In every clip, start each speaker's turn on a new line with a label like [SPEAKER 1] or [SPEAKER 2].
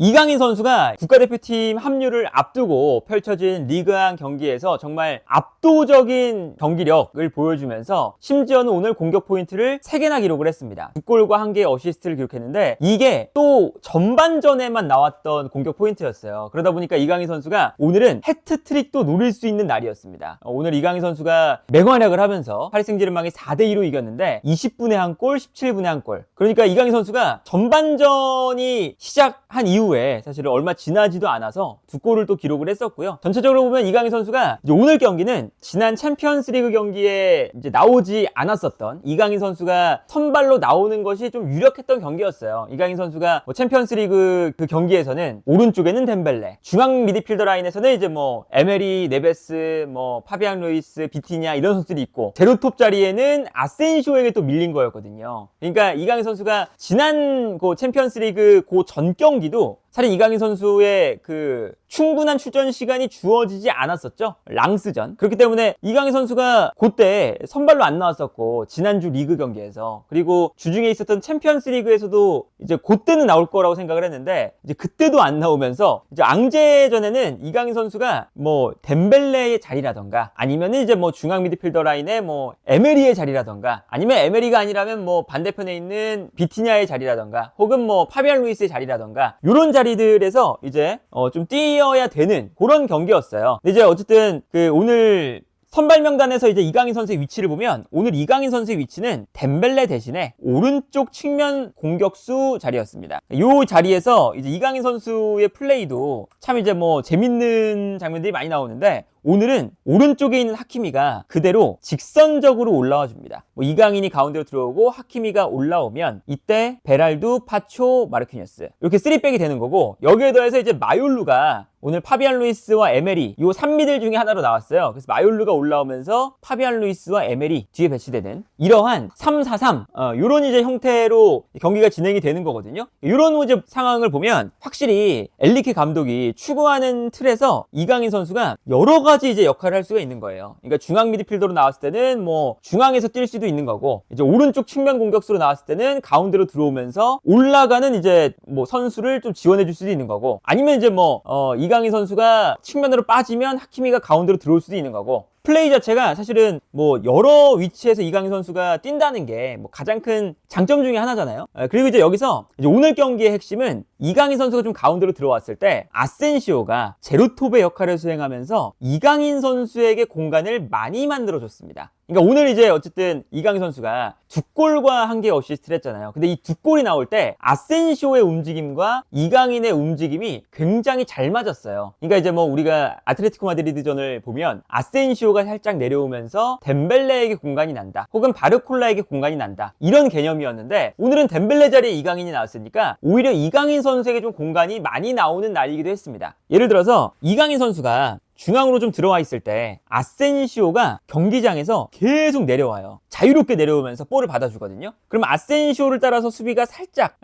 [SPEAKER 1] 이강인 선수가 국가대표팀 합류를 앞두고 펼쳐진 리그왕 경기에서 정말 압도적인 경기력을 보여주면서 심지어는 오늘 공격 포인트를 3개나 기록을 했습니다. 2골과 1개의 어시스트를 기록했는데 이게 또 전반전에만 나왔던 공격 포인트였어요. 그러다 보니까 이강인 선수가 오늘은 해트트릭도 노릴 수 있는 날이었습니다. 오늘 이강인 선수가 맹활약을 하면서 파리 생제르맹이 4대2로 이겼는데 20분에 1골, 17분에 1골. 그러니까 이강인 선수가 전반전이 시작한 이후에 사실 얼마 지나지도 않아서 2골을 또 기록을 했었고요. 전체적으로 보면 이강인 선수가 이제 오늘 경기는 지난 챔피언스리그 경기에 이제 나오지 않았었던 이강인 선수가 선발로 나오는 것이 좀 유력했던 경기였어요. 이강인 선수가 챔피언스리그 그 경기에서는 오른쪽에는 덴벨레, 중앙 미드필더 라인에서는 이제 에메리, 네베스, 파비안 루이스, 비티냐 이런 선수들이 있고 제로톱 자리에는 아센시오에게 또 밀린 거였거든요. 그러니까 이강인 선수가 지난 그 챔피언스리그 그 전 경기도 사실 이강인 선수의 그 충분한 출전 시간이 주어지지 않았었죠. 랑스전. 그렇기 때문에 이강인 선수가 그때 선발로 안 나왔었고 지난주 리그 경기에서 그리고 주중에 있었던 챔피언스 리그에서도 이제 그때는 나올 거라고 생각을 했는데 이제 그때도 안 나오면서 이제 앙제전에는 이강인 선수가 덴벨레의 자리라던가 아니면은 이제 중앙 미드필더 라인에 에메리의 자리라던가 아니면 에메리가 아니라면 반대편에 있는 비티냐의 자리라던가 혹은 파비안 루이스의 자리라던가 이런 자리들에서 이제 좀 뛰어야 되는 그런 경기였어요. 근데 이제 어쨌든 그 오늘 선발 명단에서 이제 이강인 선수의 위치를 보면 오늘 이강인 선수의 위치는 덴벨레 대신에 오른쪽 측면 공격수 자리였습니다. 이 자리에서 이제 이강인 선수의 플레이도 참 이제 재밌는 장면들이 많이 나오는데 오늘은 오른쪽에 있는 하키미가 그대로 직선적으로 올라와 줍니다. 이강인이 가운데로 들어오고 하키미가 올라오면 이때 베랄두, 파초, 마르키뉴스 이렇게 3백이 되는 거고 여기에 더해서 이제 마요르가 오늘 파비안 루이스와 에메리 이 3미들 중에 하나로 나왔어요. 그래서 마요르가 올라오면서 파비안 루이스와 에메리 뒤에 배치되는 이러한 3-4-3 이런 이제 형태로 경기가 진행이 되는 거거든요. 이런 이제 상황을 보면 확실히 엘리케 감독이 추구하는 틀에서 이강인 선수가 여러 가지 이제 역할을 할 수가 있는 거예요. 그러니까 중앙 미드필더로 나왔을 때는 중앙에서 뛸 수도 있는 거고 이제 오른쪽 측면 공격수로 나왔을 때는 가운데로 들어오면서 올라가는 이제 선수를 좀 지원해 줄 수도 있는 거고 아니면 이제 이강인 선수가 측면으로 빠지면 하키미가 가운데로 들어올 수도 있는 거고 플레이 자체가 사실은 여러 위치에서 이강인 선수가 뛴다는 게 가장 큰 장점 중에 하나잖아요. 그리고 이제 여기서 이제 오늘 경기의 핵심은 이강인 선수가 좀 가운데로 들어왔을 때 아센시오가 제로톱의 역할을 수행하면서 이강인 선수에게 공간을 많이 만들어줬습니다. 그러니까 오늘 이제 어쨌든 이강인 선수가 2골과 1개의 어시스트를 했잖아요. 근데 이 2골이 나올 때 아센시오의 움직임과 이강인의 움직임이 굉장히 잘 맞았어요. 그러니까 이제 우리가 아틀레티코 마드리드전을 보면 아센시오가 살짝 내려오면서 덴벨레에게 공간이 난다. 혹은 바르콜라에게 공간이 난다. 이런 개념이었는데 오늘은 덴벨레 자리에 이강인이 나왔으니까 오히려 이강인 선수에게 좀 공간이 많이 나오는 날이기도 했습니다. 예를 들어서 이강인 선수가 중앙으로 좀 들어와 있을 때 아센시오가 경기장에서 계속 내려와요. 자유롭게 내려오면서 볼을 받아주거든요. 그러면 아센시오를 따라서 수비가 살짝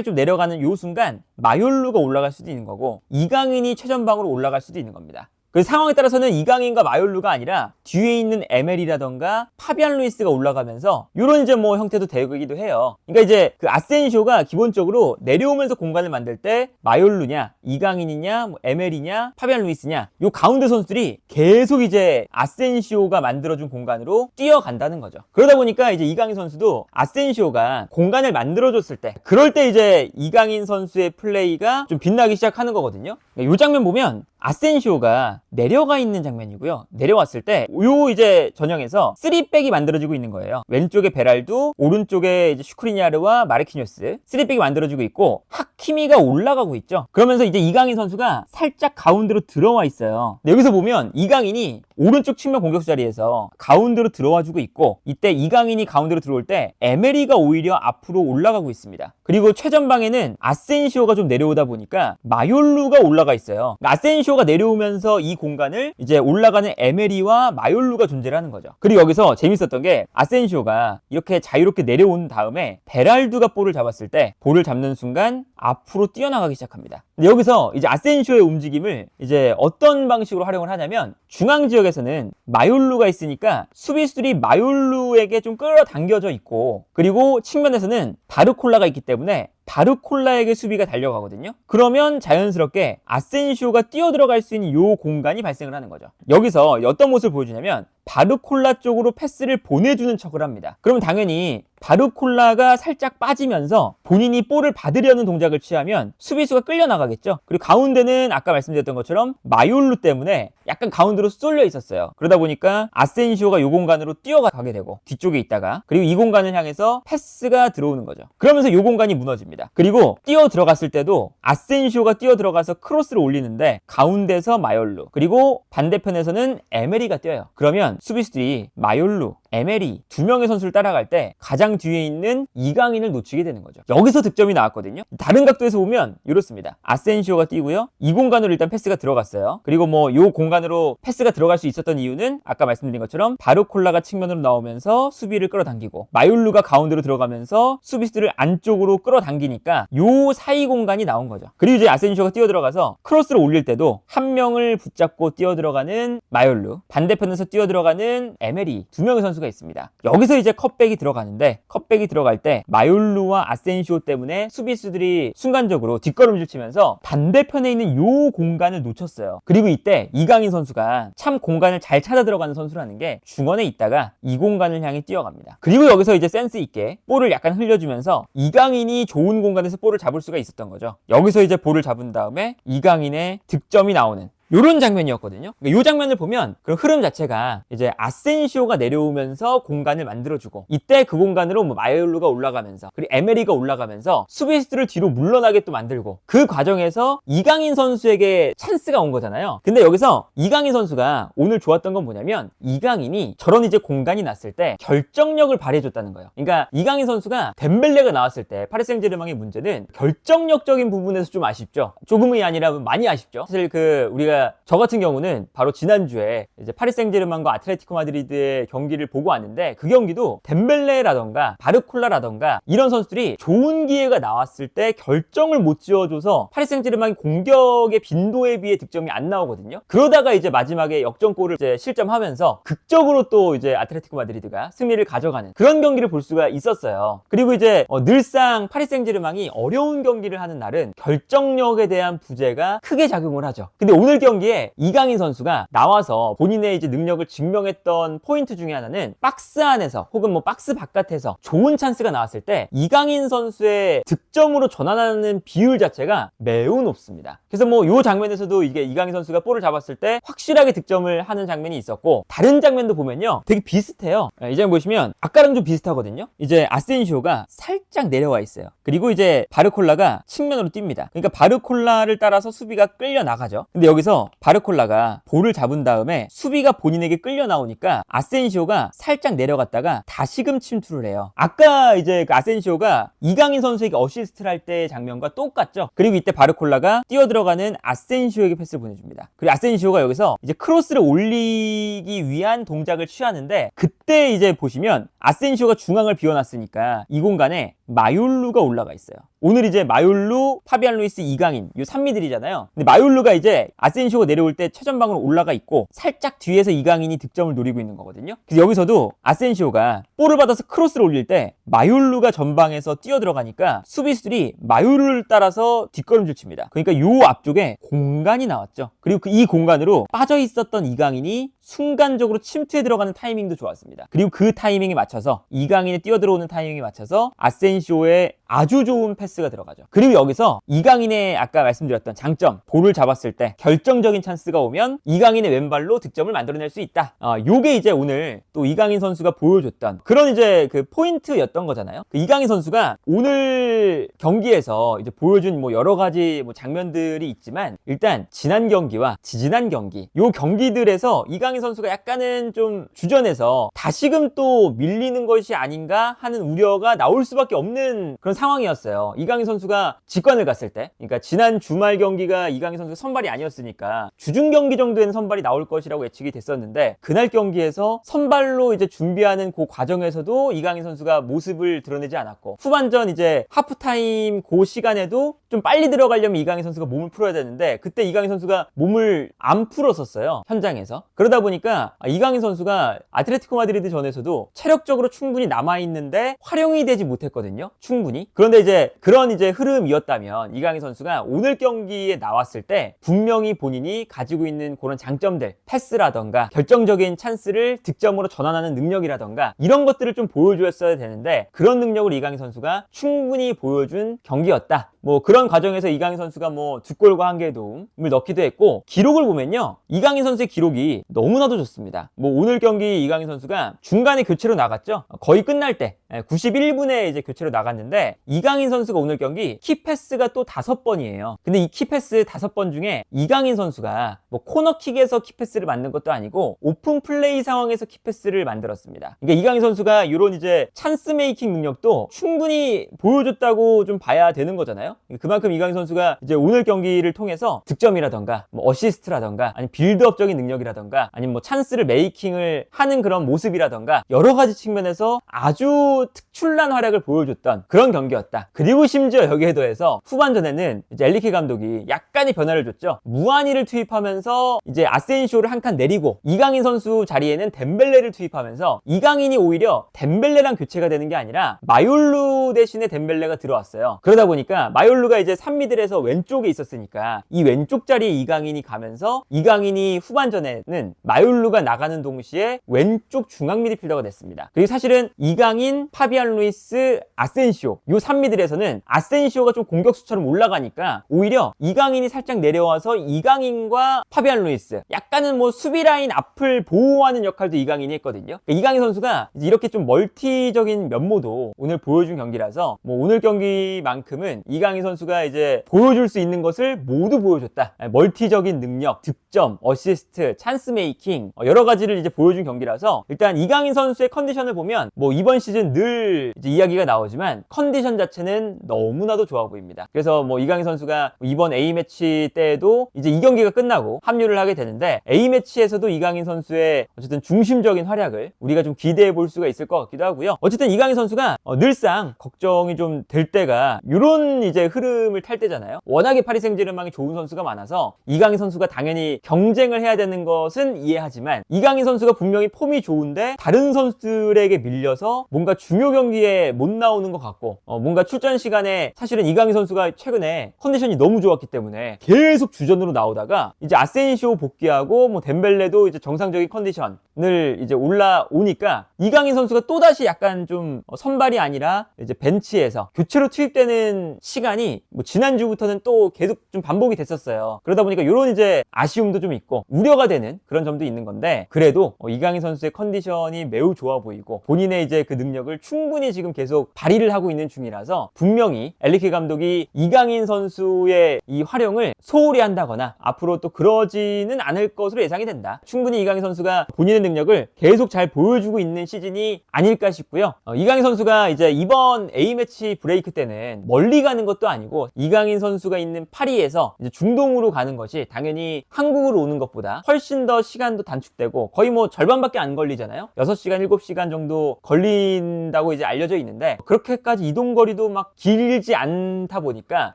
[SPEAKER 1] 좀 내려가는 요 순간 마요르가 올라갈 수도 있는 거고 이강인이 최전방으로 올라갈 수도 있는 겁니다. 그 상황에 따라서는 이강인과 마요르가 아니라 뒤에 있는 에메리라던가 파비안 루이스가 올라가면서 이런 이제 형태도 되기도 해요. 그러니까 이제 그 아센시오가 기본적으로 내려오면서 공간을 만들 때 마요르냐, 이강인이냐, 에메리냐, 파비안 루이스냐 요 가운데 선수들이 계속 이제 아센시오가 만들어준 공간으로 뛰어간다는 거죠. 그러다 보니까 이제 이강인 선수도 아센시오가 공간을 만들어줬을 때 그럴 때 이제 이강인 선수의 플레이가 좀 빛나기 시작하는 거거든요. 그러니까 요 장면 보면 아센시오가 내려가 있는 장면이고요. 내려왔을 때 요 이제 전형에서 3백이 만들어지고 있는 거예요. 왼쪽에 베랄두, 오른쪽에 이제 슈크리니아르와 마르키뉴스 3백이 만들어지고 있고 하키미가 올라가고 있죠. 그러면서 이제 이강인 선수가 살짝 가운데로 들어와 있어요. 여기서 보면 이강인이 오른쪽 측면 공격수 자리에서 가운데로 들어와 주고 있고 이때 이강인이 가운데로 들어올 때 에메리가 오히려 앞으로 올라가고 있습니다. 그리고 최전방에는 아센시오가 좀 내려오다 보니까 마요르가 올라가 있어요. 아센시오가 내려오면서 이 공간을 이제 올라가는 에메리와 마요르가 존재를 하는 거죠. 그리고 여기서 재밌었던 게 아센시오가 이렇게 자유롭게 내려온 다음에 베랄두가 볼을 잡았을 때 볼을 잡는 순간 앞으로 뛰어나가기 시작합니다. 근데 여기서 이제 아센시오의 움직임을 이제 어떤 방식으로 활용을 하냐면 중앙 지역에서는 마요르가 있으니까 수비수들이 마요르에게 좀 끌어당겨져 있고 그리고 측면에서는 바르콜라가 있기 때문에 바르콜라에게 수비가 달려가거든요. 그러면 자연스럽게 아센시오가 뛰어들어갈 수 있는 요 공간이 발생을 하는 거죠. 여기서 어떤 모습을 보여주냐면 바르콜라 쪽으로 패스를 보내주는 척을 합니다. 그러면 당연히 바르콜라가 살짝 빠지면서 본인이 볼을 받으려는 동작을 취하면 수비수가 끌려나가겠죠. 그리고 가운데는 아까 말씀드렸던 것처럼 마요루 때문에 약간 가운데로 쏠려 있었어요. 그러다 보니까 아센시오가 이 공간으로 뛰어가게 되고 뒤쪽에 있다가 그리고 이 공간을 향해서 패스가 들어오는 거죠. 그러면서 이 공간이 무너집니다. 그리고 뛰어 들어갔을 때도 아센시오가 뛰어 들어가서 크로스를 올리는데 가운데서 마요루 그리고 반대편에서는 에메리가 뛰어요. 그러면 수비수들이 마요루, 에메리 두 명의 선수를 따라갈 때 가장 뒤에 있는 이강인을 놓치게 되는 거죠. 여기서 득점이 나왔거든요. 다른 각도에서 보면 이렇습니다. 아센시오가 뛰고요. 이 공간으로 일단 패스가 들어갔어요. 그리고 뭐 이 공간으로 패스가 들어갈 수 있었던 이유는 아까 말씀드린 것처럼 바르콜라가 측면으로 나오면서 수비를 끌어당기고 마요루가 가운데로 들어가면서 수비수들을 안쪽으로 끌어당기니까 요 사이 공간이 나온 거죠. 그리고 이제 아센시오가 뛰어 들어가서 크로스를 올릴 때도 한 명을 붙잡고 뛰어 들어가는 마요루, 반대편에서 뛰어 들어가는 에메리 두 명의 선수가 있습니다. 여기서 이제 컷백이 들어가는데 컷백이 들어갈 때 마요루와 아센시오 때문에 수비수들이 순간적으로 뒷걸음질 치면서 반대편에 있는 요 공간을 놓쳤어요. 그리고 이때 이강인 선수가 참 공간을 잘 찾아 들어가는 선수라는 게 중원에 있다가 이 공간을 향해 뛰어갑니다. 그리고 여기서 이제 센스 있게 볼을 약간 흘려주면서 이강인이 좋은 공간에서 볼을 잡을 수가 있었던 거죠. 여기서 이제 볼을 잡은 다음에 이강인의 득점이 나오는 요런 장면이었거든요. 이 장면을 보면 그 흐름 자체가 이제 아센시오가 내려오면서 공간을 만들어주고 이때 그 공간으로 뭐 마요루가 올라가면서 그리고 에메리가 올라가면서 수비수들을 뒤로 물러나게 또 만들고 그 과정에서 이강인 선수에게 찬스가 온 거잖아요. 근데 여기서 이강인 선수가 오늘 좋았던 건 뭐냐면 이강인이 저런 이제 공간이 났을 때 결정력을 발휘해줬다는 거예요. 그러니까 이강인 선수가 덴벨레가 나왔을 때 파리 생제르맹의 문제는 결정력적인 부분에서 좀 아쉽죠. 조금이 아니라 많이 아쉽죠. 사실 우리가 저 같은 경우는 바로 지난주에 이제 파리 생제르맹과 아틀레티코 마드리드의 경기를 보고 왔는데 그 경기도 덴벨레라던가 바르콜라라던가 이런 선수들이 좋은 기회가 나왔을 때 결정을 못 지어줘서 파리 생제르맹이 공격의 빈도에 비해 득점이 안 나오거든요. 그러다가 이제 마지막에 역전골을 이제 실점하면서 극적으로 또 이제 아틀레티코 마드리드가 승리를 가져가는 그런 경기를 볼 수가 있었어요. 그리고 이제 늘상 파리 생제르맹이 어려운 경기를 하는 날은 결정력에 대한 부재가 크게 작용을 하죠. 근데 오늘 경기에 이강인 선수가 나와서 본인의 이제 능력을 증명했던 포인트 중에 하나는 박스 안에서 혹은 뭐 박스 바깥에서 좋은 찬스가 나왔을 때 이강인 선수의 득점으로 전환하는 비율 자체가 매우 높습니다. 그래서 뭐 이 장면에서도 이게 이강인 선수가 볼을 잡았을 때 확실하게 득점을 하는 장면이 있었고 다른 장면도 보면요 되게 비슷해요. 이 장면 보시면 아까랑 좀 비슷하거든요. 이제 아센시오가 살짝 내려와 있어요. 그리고 이제 바르콜라가 측면으로 뜁니다. 그러니까 바르콜라를 따라서 수비가 끌려 나가죠. 근데 여기서 바르콜라가 볼을 잡은 다음에 수비가 본인에게 끌려 나오니까 아센시오가 살짝 내려갔다가 다시금 침투를 해요. 아까 이제 그 아센시오가 이강인 선수에게 어시스트를 할 때의 장면과 똑같죠. 그리고 이때 바르콜라가 뛰어 들어가는 아센시오에게 패스를 보내줍니다. 그리고 아센시오가 여기서 이제 크로스를 올리기 위한 동작을 취하는데 그때 이제 보시면 아센시오가 중앙을 비워놨으니까 이 공간에 마요루가 올라가 있어요. 오늘 이제 마요루, 파비안 루이스, 이강인 이 3미들이잖아요. 근데 마요루가 이제 아센시오가 내려올 때 최전방으로 올라가 있고 살짝 뒤에서 이강인이 득점을 노리고 있는 거거든요. 그래서 여기서도 아센시오가 볼을 받아서 크로스를 올릴 때 마요루가 전방에서 뛰어 들어가니까 수비수들이 마요루를 따라서 뒷걸음질 칩니다. 그러니까 요 앞쪽에 공간이 나왔죠. 그리고 이 공간으로 빠져 있었던 이강인이 순간적으로 침투에 들어가는 타이밍도 좋았습니다. 그리고 그 타이밍에 맞춰서 이강인이 뛰어 들어오는 타이밍에 맞춰서 아센시오의 아주 좋은 패스가 들어가죠. 그리고 여기서 이강인의 아까 말씀드렸던 장점, 볼을 잡았을 때 결정적인 찬스가 오면 이강인의 왼발로 득점을 만들어낼 수 있다. 요게 이제 오늘 또 이강인 선수가 보여줬던 그런 이제 그 포인트였던 거잖아요. 그 이강인 선수가 오늘 경기에서 이제 보여준 뭐 여러 가지 뭐 장면들이 있지만 일단 지난 경기와 지지난 경기 요 경기들에서 이강인 선수가 약간은 좀 주전에서 다시금 또 밀리는 것이 아닌가 하는 우려가 나올 수밖에 없는 그런 상황이었어요. 이강인 선수가 직관을 갔을 때, 그러니까 지난 주말 경기가 이강인 선수가 선발이 아니었으니까 주중 경기 정도에는 선발이 나올 것이라고 예측이 됐었는데 그날 경기에서 선발로 이제 준비하는 그 과정에서도 이강인 선수가 모습을 드러내지 않았고 후반전 이제 하프타임 그 시간에도 좀 빨리 들어가려면 이강인 선수가 몸을 풀어야 되는데 그때 이강인 선수가 몸을 안 풀었었어요. 현장에서. 그러다 보니까 이강인 선수가 아틀레티코 마드리드 전에서도 체력적으로 충분히 남아있는데 활용이 되지 못했거든요. 충분히. 분명히. 그런데 이제 그런 이제 흐름이었다면 이강인 선수가 오늘 경기에 나왔을 때 분명히 본인이 가지고 있는 그런 장점들, 패스라던가 결정적인 찬스를 득점으로 전환하는 능력이라던가 이런 것들을 좀 보여주었어야 되는데 그런 능력을 이강인 선수가 충분히 보여준 경기였다. 뭐 그런 과정에서 이강인 선수가 뭐 2골과 1개의 도움을 넣기도 했고, 기록을 보면요, 이강인 선수의 기록이 너무나도 좋습니다. 뭐 오늘 경기 이강인 선수가 중간에 교체로 나갔죠. 거의 끝날 때 91분에 이제 교체로 나갔는데, 이강인 선수가 오늘 경기 키패스가 또 5번이에요. 근데 이 키패스 5번 중에 이강인 선수가 뭐 코너킥에서 키패스를 만든 것도 아니고 오픈 플레이 상황에서 키패스를 만들었습니다. 그러니까 이강인 선수가 이런 이제 찬스 메이킹 능력도 충분히 보여줬다고 좀 봐야 되는 거잖아요. 그만큼 이강인 선수가 이제 오늘 경기를 통해서 득점이라던가 뭐 어시스트라던가 아니면 빌드업적인 능력이라던가 아니면 뭐 찬스를 메이킹을 하는 그런 모습이라던가 여러 가지 측면에서 아주 특출난 활약을 보여줬던 그런 경기였다. 그리고 심지어 여기에 더해서 후반전에는 이제 엘리케 감독이 약간의 변화를 줬죠. 무한이를 투입하면서 이제 아센시오를 한 칸 내리고 이강인 선수 자리에는 덴벨레를 투입하면서 이강인이 오히려 덴벨레랑 교체가 되는 게 아니라 마요르 대신에 덴벨레가 들어왔어요. 그러다 보니까 마요르가 이제 3미들에서 왼쪽에 있었으니까 이 왼쪽 자리에 이강인이 가면서 이강인이 후반전에는 마요르가 나가는 동시에 왼쪽 중앙 미드필더가 됐습니다. 그리고 사실은 이강인, 파비안 루이스, 아센시오 이 3미들에서는 아센시오가 좀 공격수처럼 올라가니까 오히려 이강인이 살짝 내려와서 이강인과 파비안 루이스 약간은 뭐 수비 라인 앞을 보호하는 역할도 이강인이 했거든요. 그러니까 이강인 선수가 이렇게 좀 멀티적인 면모도 오늘 보여준 경기라서 뭐 오늘 경기만큼은 이강인 선수가 이제 보여줄 수 있는 것을 모두 보여줬다. 멀티적인 능력, 득점, 어시스트, 찬스 메이킹 여러 가지를 이제 보여준 경기라서 일단 이강인 선수의 컨디션을 보면 뭐 이번 시즌 늘 이제 이야기가 나오지만 컨디션 자체는 너무나도 좋아 보입니다. 그래서 뭐 이강인 선수가 이번 A매치 때도 이제 이 경기가 끝나고 합류를 하게 되는데 A매치에서도 이강인 선수의 어쨌든 중심적인 활약을 우리가 좀 기대해 볼 수가 있을 것 같기도 하고요. 어쨌든 이강인 선수가 늘상 걱정이 좀 될 때가 이런 이제 흐름을 탈 때잖아요. 워낙에 파리 생제르맹이 좋은 선수가 많아서 이강인 선수가 당연히 경쟁을 해야 되는 것은 이해하지만 이강인 선수가 분명히 폼이 좋은데 다른 선수들에게 밀려서 뭔가 중요 경기에 못 나오는 것 같고 뭔가 출전 시간에 사실은 이강인 선수가 최근에 컨디션이 너무 좋았기 때문에 계속 주전으로 나오다가 이제 아센시오 복귀하고 뭐 덴벨레도 이제 정상적인 컨디션을 이제 올라오니까 이강인 선수가 또다시 약간 좀 선발이 아니라 이제 벤치에서 교체로 투입되는 시간이 뭐 지난주부터는 또 계속 좀 반복이 됐었어요. 그러다 보니까 이런 이제 아쉬움도 좀 있고 우려가 되는 그런 점도 있는 건데, 그래도 이강인 선수의 컨디션이 매우 좋아 보이고 본인의 이제 그 능력을 충분히 지금 계속 발휘를 하고 있는 중이라서 분명히 엘리케 감독이 이강인 선수의 이 활용을 소홀히 한다거나 앞으로 또 그러지는 않을 것으로 예상이 된다. 충분히 이강인 선수가 본인의 능력을 계속 잘 보여주고 있는 시즌이 아닐까 싶고요. 이강인 선수가 이제 이번 A매치 브레이크 때는 멀리 가는 것도 아니고 이강인 선수가 있는 파리에서 이제 중동으로 가는 것이 당연히 한국으로 오는 것보다 훨씬 더 시간도 단축되고 거의 뭐 절반밖에 안 걸리잖아요. 6시간, 7시간 정도 걸린다고 이제 알려져 있는데 그렇게까지 이동거리도 막 길지 않다 보니까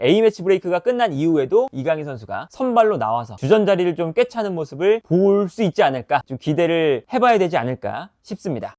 [SPEAKER 1] A매치 브레이크가 끝난 이후에도 이강인 선수가 선발로 나와서 주전 자리를 좀 꿰차는 모습을 볼 수 있지 않을까, 좀 기대를 해봐야 되지 않을까 싶습니다.